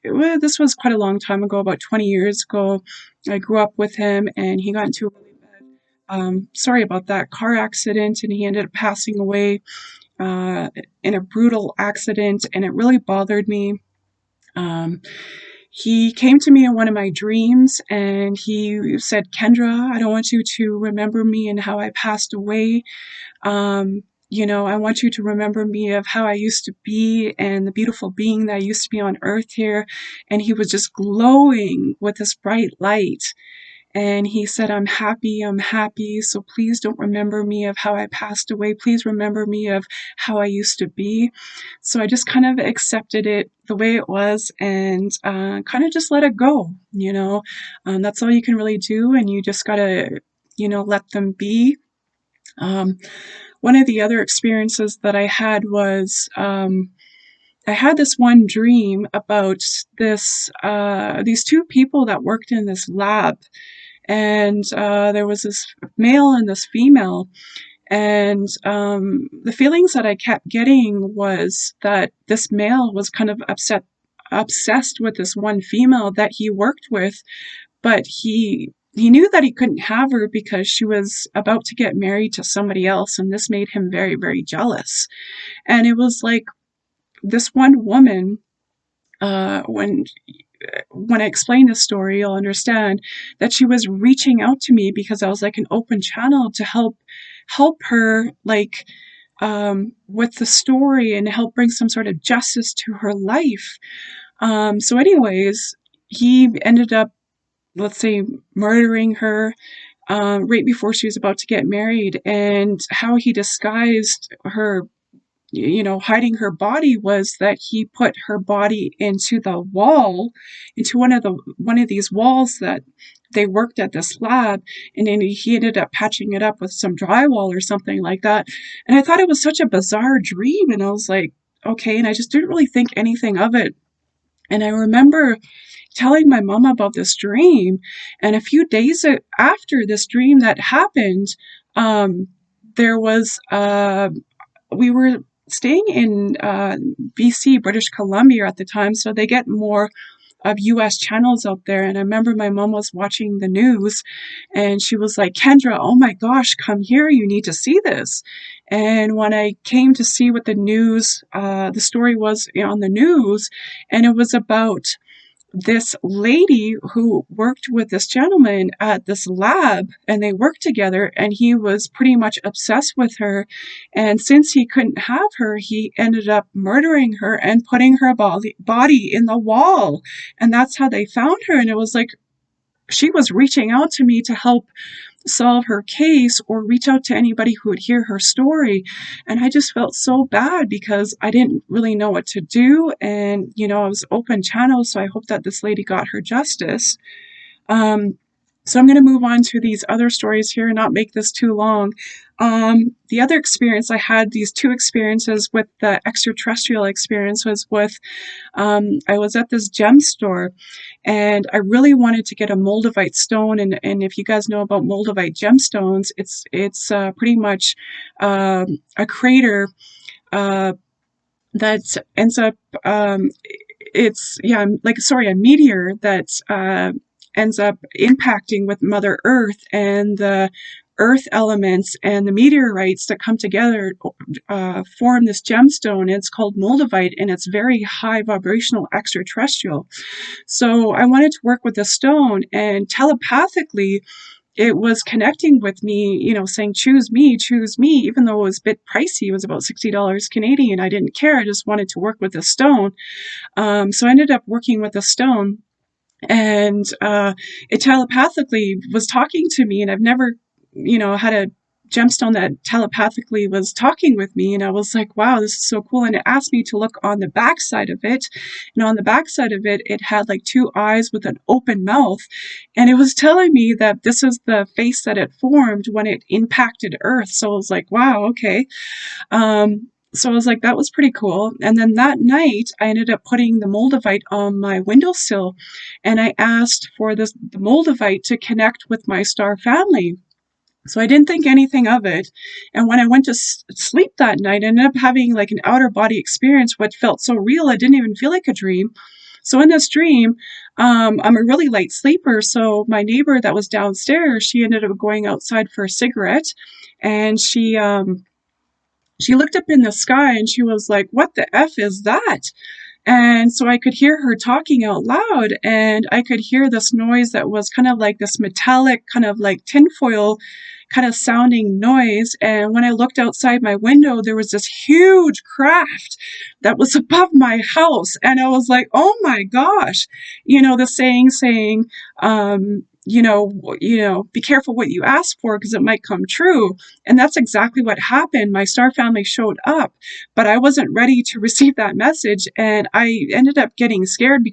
this was quite a long time ago, about 20 years ago. I grew up with him, and he got into a really bad, sorry about that, car accident, and he ended up passing away in a brutal accident, and it really bothered me. He came to me in one of my dreams and he said, Kendra, I don't want you to remember me and how I passed away. I want you to remember me of how I used to be and the beautiful being that I used to be on earth here. And he was just glowing with this bright light. And he said, I'm happy. So please don't remember me of how I passed away. Please remember me of how I used to be. So I just kind of accepted it the way it was and kind of just let it go, That's all you can really do. And you just got to, let them be. One of the other experiences that I had was I had this one dream about these two people that worked in this lab. And there was this male and this female. And the feelings that I kept getting was that this male was kind of obsessed with this one female that he worked with, but he knew that he couldn't have her because she was about to get married to somebody else, and this made him very, very jealous. And it was like this one woman, when I explain this story, you'll understand that she was reaching out to me because I was like an open channel to help her, like, with the story and help bring some sort of justice to her life. So anyways, he ended up, let's say, murdering her right before she was about to get married. And how he disguised her, hiding her body, was that he put her body into the wall, into one of these walls that they worked at this lab, and then he ended up patching it up with some drywall or something like that. And I thought it was such a bizarre dream, and I was like, okay, and I just didn't really think anything of it. And I remember telling my mom about this dream, and a few days after this dream that happened, there was, we were staying in BC, British Columbia at the time, so they get more of US channels out there. And I remember my mom was watching the news and she was like, Kendra, oh my gosh, come here. You need to see this. And when I came to see what the news, the story was on the news, and it was about this lady who worked with this gentleman at this lab, and they worked together, and he was pretty much obsessed with her. And since he couldn't have her, he ended up murdering her and putting her body in the wall. And that's how they found her. And it was like she was reaching out to me to help solve her case or reach out to anybody who would hear her story. And I just felt so bad because I didn't really know what to do. And, I was open channel. So I hope that this lady got her justice. So I'm going to move on to these other stories here and not make this too long. The other experience I had, these two experiences with the extraterrestrial experience, was with, I was at this gem store and I really wanted to get a moldavite stone. And if you guys know about moldavite gemstones, it's pretty much a crater that ends up, a meteor that ends up impacting with Mother Earth, and the earth elements and the meteorites that come together form this gemstone. It's called moldavite, and it's very high vibrational extraterrestrial. So I wanted to work with the stone, and telepathically it was connecting with me, saying, choose me, even though it was a bit pricey. It was about $60 Canadian. I didn't care. I just wanted to work with the stone. So I ended up working with the stone, and it telepathically was talking to me. And I've never, had a gemstone that telepathically was talking with me. And I was like, wow, this is so cool. And it asked me to look on the back side of it. And on the back side of it, it had like two eyes with an open mouth. And it was telling me that this is the face that it formed when it impacted Earth. So I was like, wow, okay. So I was like, that was pretty cool. And then that night, I ended up putting the moldavite on my windowsill. And I asked for the moldavite to connect with my star family. So I didn't think anything of it. And when I went to sleep that night, I ended up having like an outer body experience, what felt so real. I didn't even feel like a dream. So in this dream, I'm a really light sleeper. So my neighbor that was downstairs, she ended up going outside for a cigarette, and she looked up in the sky and she was like, what the F is that? And so I could hear her talking out loud, and I could hear this noise that was kind of like this metallic, kind of like tinfoil kind of sounding noise. And when I looked outside my window, there was this huge craft that was above my house. And I was like, oh my gosh, the saying, be careful what you ask for because it might come true. And that's exactly what happened. My star family showed up, but I wasn't ready to receive that message. And I ended up getting scared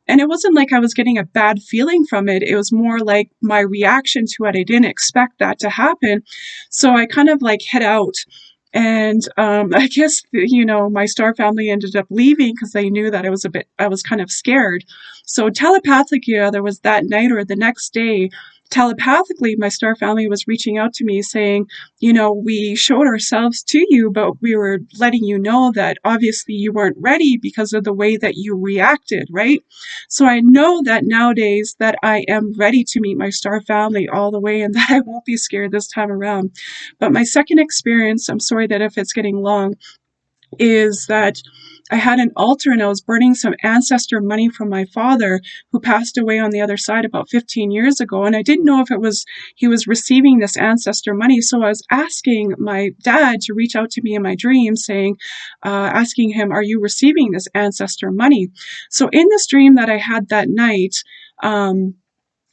and it wasn't like I was getting a bad feeling from it. It was more like my reaction to it. I didn't expect that to happen. So I kind of like head out. And I guess, my star family ended up leaving because they knew that I was kind of scared. So telepathically, either was that night or the next day, telepathically, my star family was reaching out to me saying, we showed ourselves to you, but we were letting you know that obviously you weren't ready because of the way that you reacted, right? So I know that nowadays that I am ready to meet my star family all the way, and that I won't be scared this time around. But my second experience, I'm sorry that if it's getting long, is that I had an altar and I was burning some ancestor money from my father, who passed away on the other side about 15 years ago. And I didn't know if he was receiving this ancestor money. So I was asking my dad to reach out to me in my dream, asking him, are you receiving this ancestor money? So in this dream that I had that night, I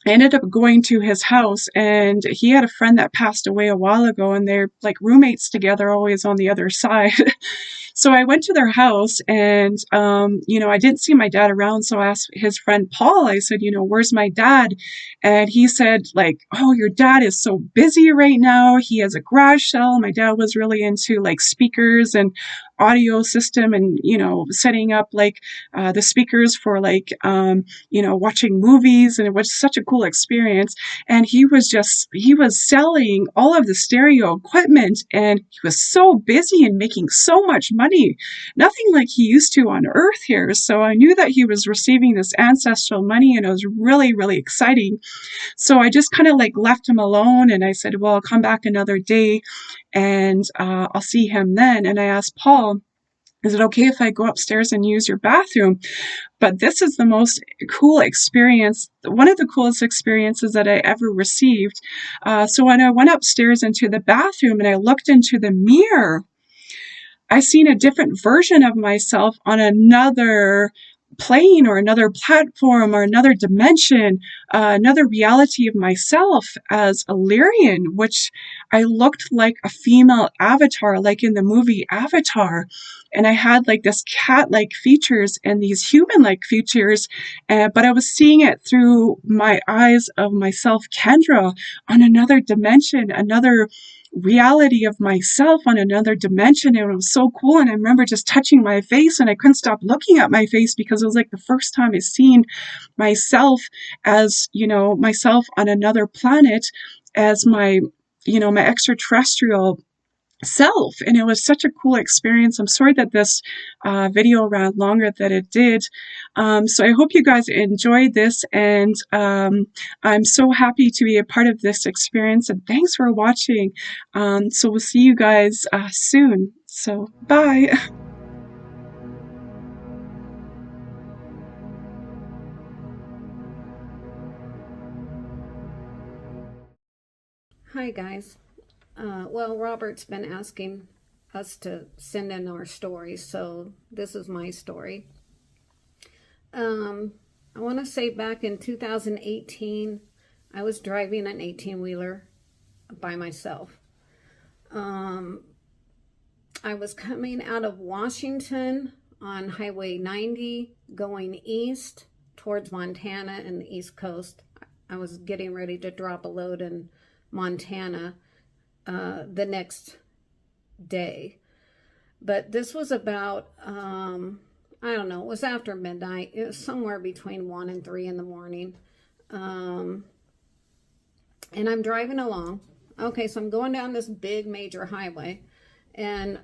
ended up going to his house, and he had a friend that passed away a while ago, and they're like roommates together, always on the other side. So I went to their house, and, I didn't see my dad around. So I asked his friend Paul, I said, where's my dad? And he said, like, oh, your dad is so busy right now. He has a garage sale. My dad was really into like speakers and audio system and, setting up like the speakers for like, watching movies. And it was such a cool experience. And he was selling all of the stereo equipment, and he was so busy and making so much money, nothing like he used to on Earth here. So I knew that he was receiving this ancestral money, and it was really, really exciting. So I just kind of like left him alone, and I said, well, I'll come back another day and I'll see him then. And I asked Paul, is it okay if I go upstairs and use your bathroom? But this is the most cool experience, one of the coolest experiences that I ever received. So when I went upstairs into the bathroom and I looked into the mirror, I seen a different version of myself on another plane or another platform or another dimension, another reality of myself as a Lyrian, which I looked like a female avatar, like in the movie Avatar. And I had like this cat-like features and these human-like features, but I was seeing it through my eyes of myself, Kendra, on another dimension, another reality of myself on another dimension. And it was so cool. And I remember just touching my face, and I couldn't stop looking at my face because it was like the first time I seen myself as, myself on another planet as my, my extraterrestrial self. And it was such a cool experience. I'm sorry that this video ran longer than it did. So I hope you guys enjoyed this, and I'm so happy to be a part of this experience, and thanks for watching. So we'll see you guys soon. So bye. Hi guys. Well, Robert's been asking us to send in our stories, so this is my story. I want to say back in 2018, I was driving an 18-wheeler by myself. I was coming out of Washington on Highway 90 going east towards Montana and the East Coast. I was getting ready to drop a load in Montana the next day. But this was about, I don't know, it was after midnight. It was somewhere between 1 and 3 in the morning. And I'm driving along. Okay, so I'm going down this big major highway. And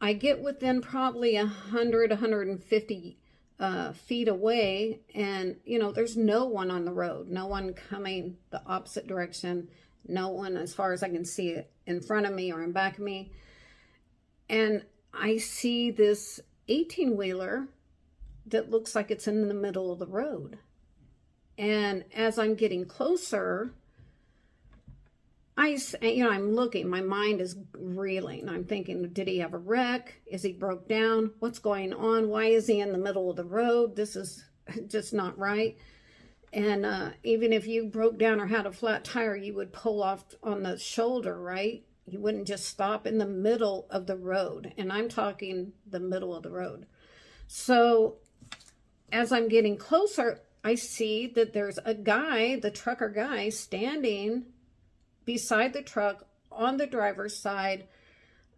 I get within probably 100, 150 feet away. And, there's no one on the road. No one coming the opposite direction. No one, as far as I can see it, in front of me or in back of me. And I see this 18-wheeler that looks like it's in the middle of the road. And as I'm getting closer, I'm looking, my mind is reeling. I'm thinking, did he have a wreck? Is he broke down? What's going on? Why is he in the middle of the road? This is just not right. And even if you broke down or had a flat tire, you would pull off on the shoulder, right? You wouldn't just stop in the middle of the road. And I'm talking the middle of the road. So as I'm getting closer, I see that there's a guy, the trucker guy, standing beside the truck on the driver's side.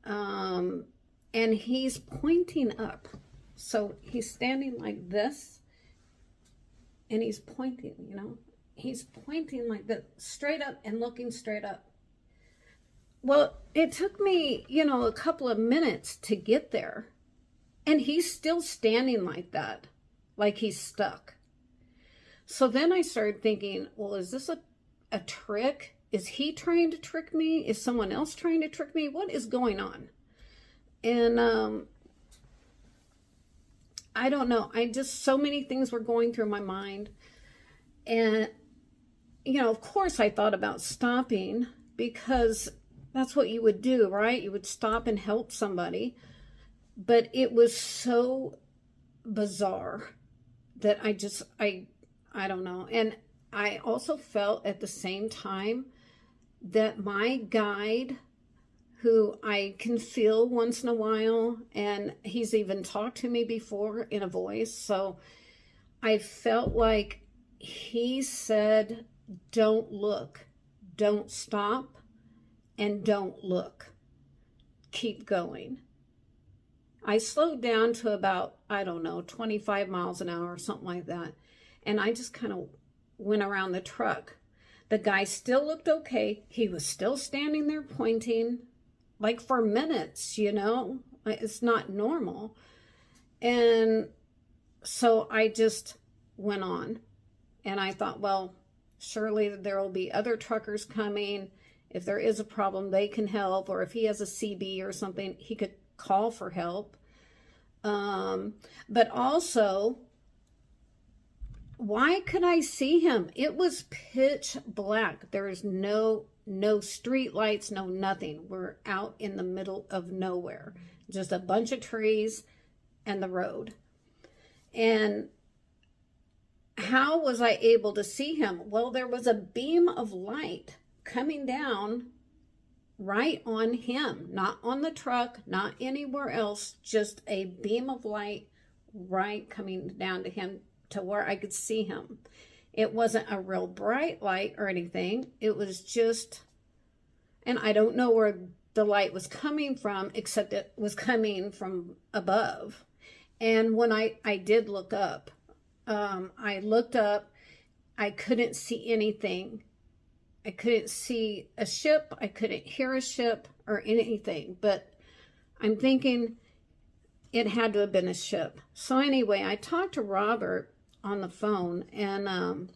And he's pointing up. So he's standing like this. And he's pointing, he's pointing like that, straight up and looking straight up. Well, it took me, a couple of minutes to get there. And he's still standing like that, like he's stuck. So then I started thinking, well, is this a trick? Is he trying to trick me? Is someone else trying to trick me? What is going on? And I don't know. So many things were going through my mind. And, of course I thought about stopping, because that's what you would do, right? You would stop and help somebody. But it was so bizarre that I don't know. And I also felt at the same time that my guide, who I can feel once in a while, and he's even talked to me before in a voice. So I felt like he said, don't look, don't stop, and don't look. keep going. I slowed down to about, I don't know, 25 miles an hour or something like that. And I just kind of went around the truck. The guy still looked okay. He was still standing there pointing, like for minutes, you know. It's not normal. And so I just went on. And I thought, well, surely there will be other truckers coming. If there is a problem, they can help. Or if he has a CB or something, he could call for help. But also, why could I see him? It was pitch black. There is no street lights, no nothing. We're out in the middle of nowhere. Just a bunch of trees and the road. And how was I able to see him? Well, there was a beam of light coming down right on him, not on the truck, not anywhere else, just a beam of light right coming down to him to where I could see him. It wasn't a real bright light or anything. It was just, and I don't know where the light was coming from, except it was coming from above. And when I did look up, I looked up, I couldn't see anything. I couldn't see a ship. I couldn't hear a ship or anything. But I'm thinking it had to have been a ship. So anyway, I talked to Robert on the phone and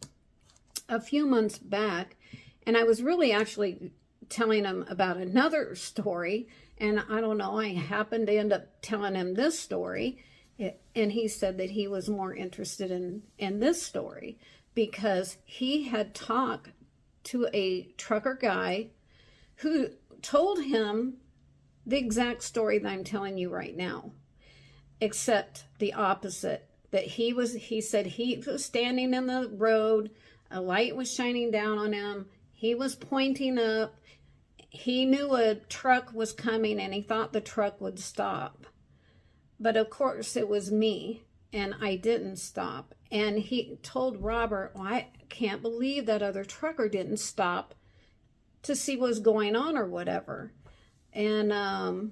a few months back, and I was really actually telling him about another story. And I don't know, I happened to end up telling him this story. And he said that he was more interested in this story because he had talked to a trucker guy who told him the exact story that I'm telling you right now, except the opposite. That he said he was standing in the road, a light was shining down on him, he was pointing up, he knew a truck was coming and he thought the truck would stop. But of course it was me, and I didn't stop. And he told Robert, well, I can't believe that other trucker didn't stop to see what was going on or whatever. And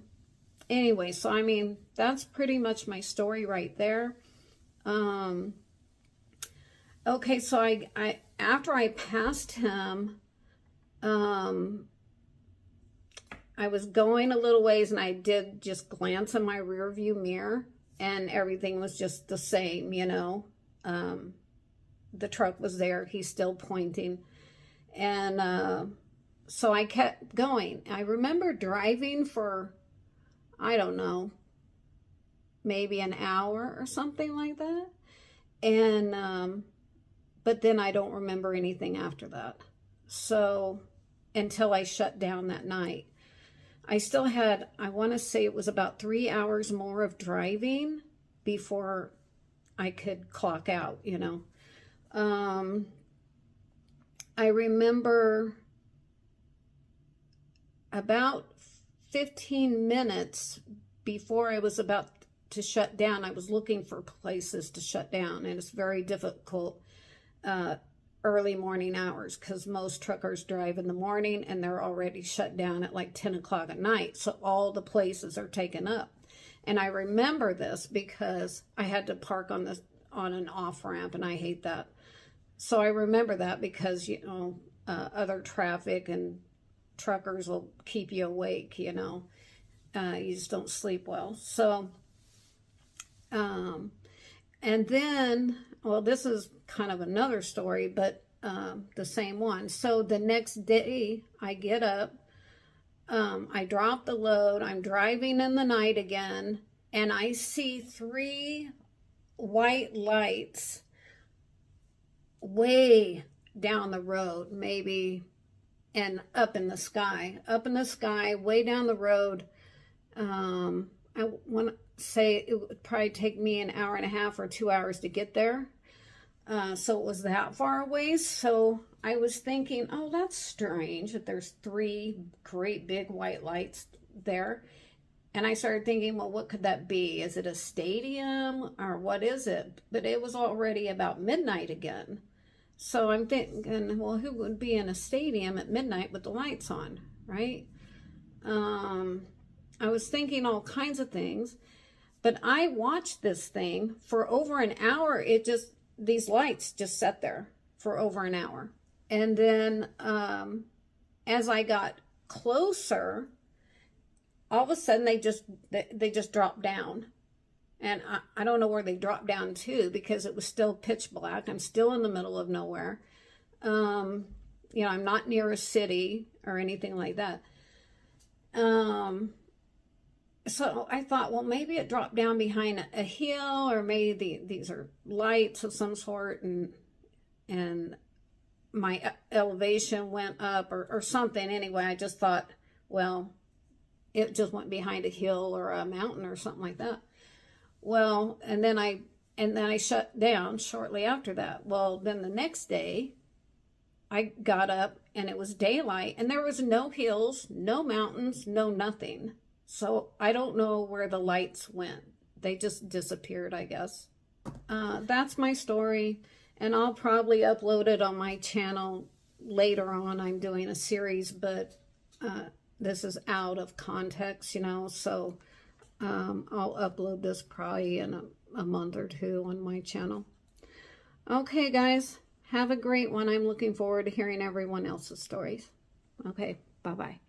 anyway, so I mean, that's pretty much my story right there. Okay, so I after I passed him, I was going a little ways and I did just glance in my rear view mirror and everything was just the same, you know. The truck was there, he's still pointing. And so I kept going. I remember driving for, I don't know, maybe an hour or something like that. And, but then I don't remember anything after that. So, until I shut down that night. I still had, I want to say it was about 3 hours more of driving before I could clock out, you know. I remember about 15 minutes before I was about to shut down, I was looking for places to shut down, and it's very difficult early morning hours because most truckers drive in the morning and they're already shut down at like 10 o'clock at night. So all the places are taken up. And I remember this because I had to park on an off ramp, and I hate that. So I remember that because, you know, other traffic and truckers will keep you awake, you know. You just don't sleep well. So, and then, well, this is kind of another story, but the same one. So the next day I get up, I drop the load, I'm driving in the night again, and I see 3 white lights way down the road, maybe, and up in the sky, way down the road. I want to say it would probably take me an hour and a half or 2 hours to get there. So it was that far away. So I was thinking, oh, that's strange that there's 3 great big white lights there. And I started thinking, well, what could that be? Is it a stadium or what is it? But it was already about midnight again. So I'm thinking, well, who would be in a stadium at midnight with the lights on, right? I was thinking all kinds of things, but I watched this thing for over an hour. These lights just sat there for over an hour. And then as I got closer, all of a sudden they just dropped down. And I don't know where they dropped down to, because it was still pitch black. I'm still in the middle of nowhere. I'm not near a city or anything like that. So I thought, well, maybe it dropped down behind a hill, or maybe these are lights of some sort, and my elevation went up or something. Anyway, I just thought, well, it just went behind a hill or a mountain or something like that. Well, and then I shut down shortly after that. Well, then the next day I got up and it was daylight, and there was no hills, no mountains, no nothing. So I don't know where the lights went. They just disappeared, I guess. That's my story, and I'll probably upload it on my channel later on. I'm doing a series, but this is out of context, so I'll upload this probably in a month or two on my channel. Okay, guys, have a great one. I'm looking forward to hearing everyone else's stories. Okay, bye-bye.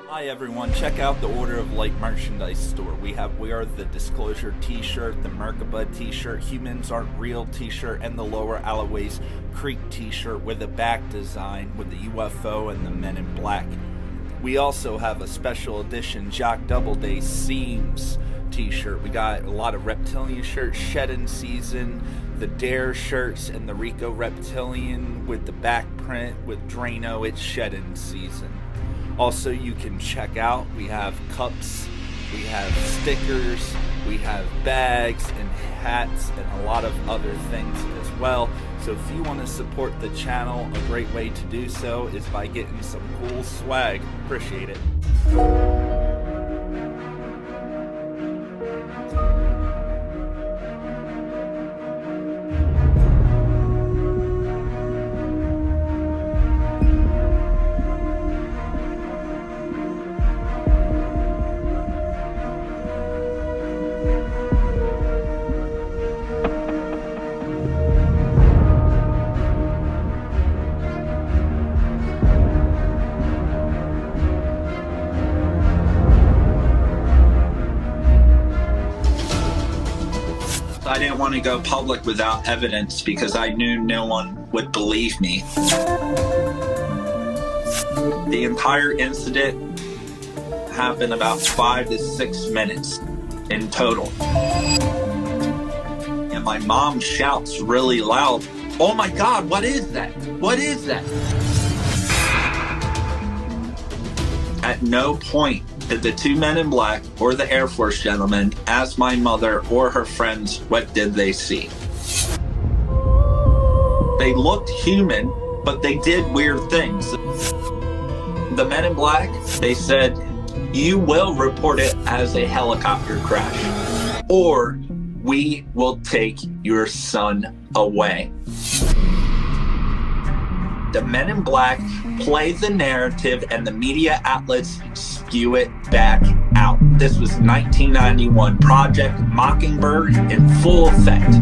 Hi everyone, check out the Order of Light merchandise store. We are the Disclosure t-shirt, the Merkaba t-shirt, Humans Aren't Real t-shirt, and the Lower Alloways Creek t-shirt with a back design with the UFO and the Men in Black. We also have a special edition Jock Doubleday Seams t-shirt. We got a lot of Reptilian shirts, Shed in Season, the Dare shirts, and the Rico Reptilian with the back print with Drano. It's Shed in Season. Also, you can check out, we have cups, we have stickers, we have bags and hats, and a lot of other things as well. So if you want to support the channel, a great way to do so is by getting some cool swag. Appreciate it. I didn't want to go public without evidence because I knew no one would believe me. The entire incident happened about 5 to 6 minutes in total. And my mom shouts really loud, "Oh my God, what is that? What is that?" At no point did the 2 men in black or the Air Force gentleman ask my mother or her friends what did they see. They looked human, but they did weird things. The men in black, they said, "You will report it as a helicopter crash, or we will take your son away." The men in black play the narrative and the media outlets spew it back out. This was 1991, Project Mockingbird in full effect.